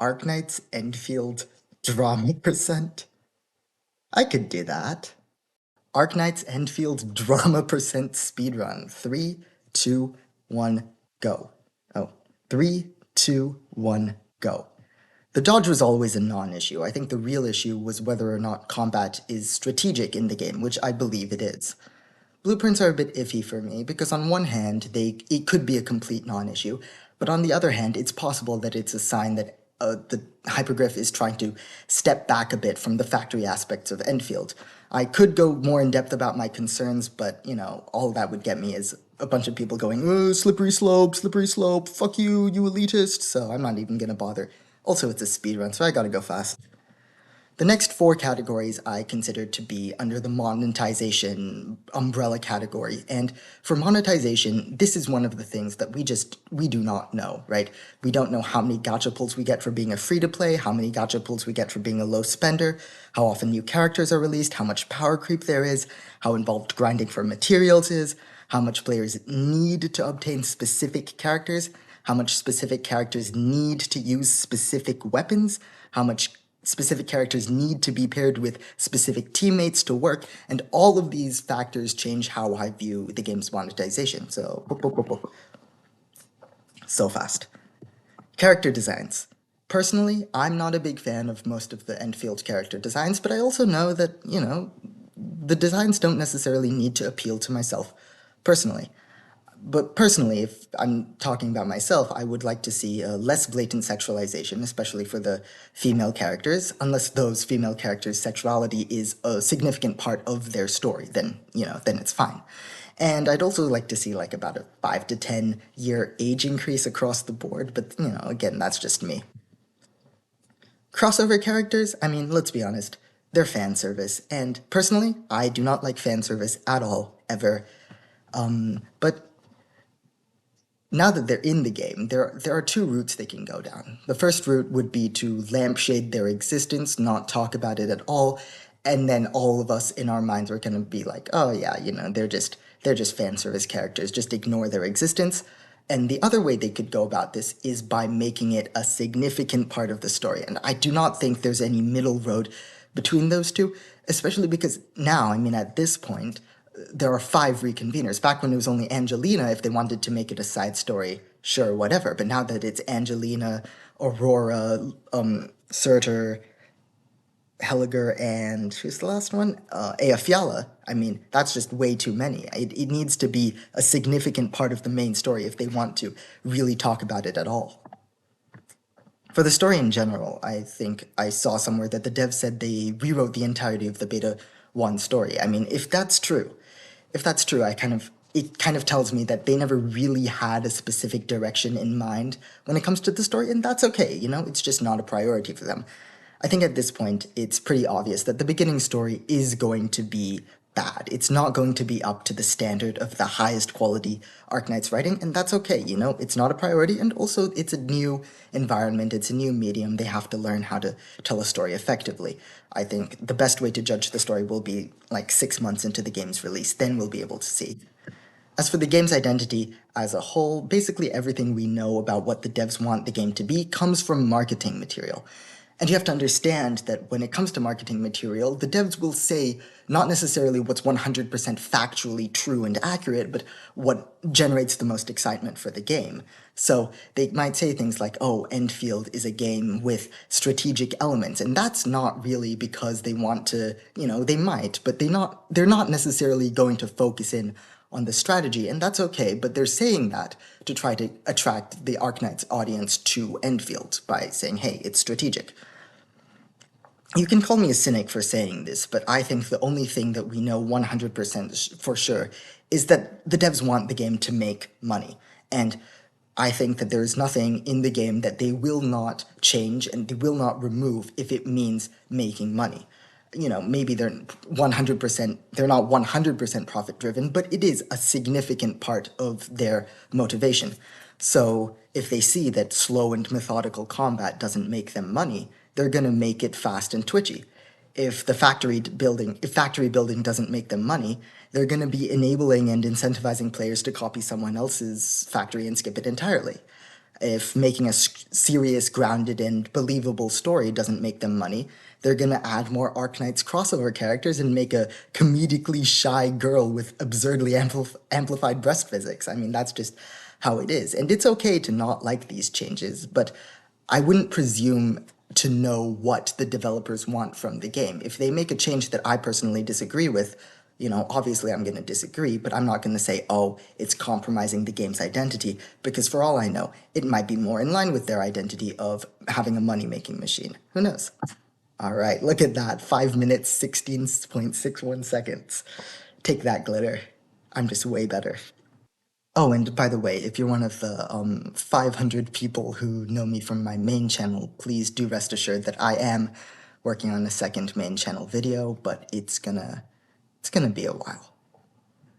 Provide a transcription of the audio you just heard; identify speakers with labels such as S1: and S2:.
S1: Arknights Endfield drama percent? I could do that. Arknights Endfield drama percent speedrun. 3, 2, 1, go. Oh, 3, 2, 1, go. The dodge was always a non-issue. I think the real issue was whether or not combat is strategic in the game, which I believe it is. Blueprints are a bit iffy for me because on one hand, it could be a complete non-issue, but on the other hand, it's possible that it's a sign that the hyperglyph is trying to step back a bit from the factory aspects of Enfield. I could go more in depth about my concerns, but all that would get me is a bunch of people going, oh, slippery slope, fuck you, you elitist, so I'm not even gonna bother. Also, it's a speedrun, so I gotta go fast. The next four categories I consider to be under the monetization umbrella category. And for monetization, this is one of the things that we do not know, right? We don't know how many gacha pulls we get for being a free-to-play, how many gacha pulls we get for being a low spender, how often new characters are released, how much power creep there is, how involved grinding for materials is, how much players need to obtain specific characters, how much specific characters need to use specific weapons, how much specific characters need to be paired with specific teammates to work, and all of these factors change how I view the game's monetization. So fast. Character designs. Personally, I'm not a big fan of most of the Enfield character designs, but I also know that, the designs don't necessarily need to appeal to myself personally. But personally, if I'm talking about myself, I would like to see a less blatant sexualization, especially for the female characters, unless those female characters' sexuality is a significant part of their story, then, then it's fine. And I'd also like to see like about a 5 to 10 year age increase across the board, but, again, that's just me. Crossover characters, I mean, let's be honest, they're fan service, and personally, I do not like fan service at all, ever. But now that they're in the game, there are two routes they can go down. The first route would be to lampshade their existence, not talk about it at all, and then all of us in our minds are going to be like, oh yeah, they're just fan service characters, just ignore their existence. And the other way they could go about this is by making it a significant part of the story. And I do not think there's any middle road between those two, especially because now, I mean, at this point, there are 5 reconveners. Back when it was only Angelina, if they wanted to make it a side story, sure, whatever. But now that it's Angelina, Aurora, Surtur, Helliger, and who's the last one? Eyjafjalla. I mean, that's just way too many. It needs to be a significant part of the main story if they want to really talk about it at all. For the story in general, I think I saw somewhere that the devs said they rewrote the entirety of the Beta 1 story. I mean, if that's true, it kind of tells me that they never really had a specific direction in mind when it comes to the story, and that's okay, it's just not a priority for them. I think at this point, it's pretty obvious that the beginning story is going to be bad. It's not going to be up to the standard of the highest quality Arknights writing, and that's okay, it's not a priority, and also it's a new environment, it's a new medium, they have to learn how to tell a story effectively. I think the best way to judge the story will be like 6 months into the game's release, then we'll be able to see. As for the game's identity as a whole, basically everything we know about what the devs want the game to be comes from marketing material. And you have to understand that when it comes to marketing material, the devs will say not necessarily what's 100% factually true and accurate, but what generates the most excitement for the game. So they might say things like, oh, Endfield is a game with strategic elements, and that's not really because they want to, they might, but they're not necessarily going to focus in on the strategy, and that's okay, but they're saying that to try to attract the Arknights audience to Endfield by saying, hey, it's strategic. You can call me a cynic for saying this, but I think the only thing that we know 100% for sure is that the devs want the game to make money. And I think that there is nothing in the game that they will not change and they will not remove if it means making money. Maybe they're not 100% profit driven, but it is a significant part of their motivation. So if they see that slow and methodical combat doesn't make them money, they're going to make it fast and twitchy. If factory building doesn't make them money, they're going to be enabling and incentivizing players to copy someone else's factory and skip it entirely. If making a serious, grounded, and believable story doesn't make them money, they're gonna add more Arknights crossover characters and make a comedically shy girl with absurdly amplified breast physics. I mean, that's just how it is. And it's okay to not like these changes, but I wouldn't presume to know what the developers want from the game. If they make a change that I personally disagree with, obviously I'm going to disagree, but I'm not going to say, oh, it's compromising the game's identity, because for all I know, it might be more in line with their identity of having a money-making machine. Who knows? All right, look at that. 5 minutes, 16.61 seconds. Take that, Glitter. I'm just way better. Oh, and by the way, if you're one of the 500 people who know me from my main channel, please do rest assured that I am working on a second main channel video, but it's gonna be a while.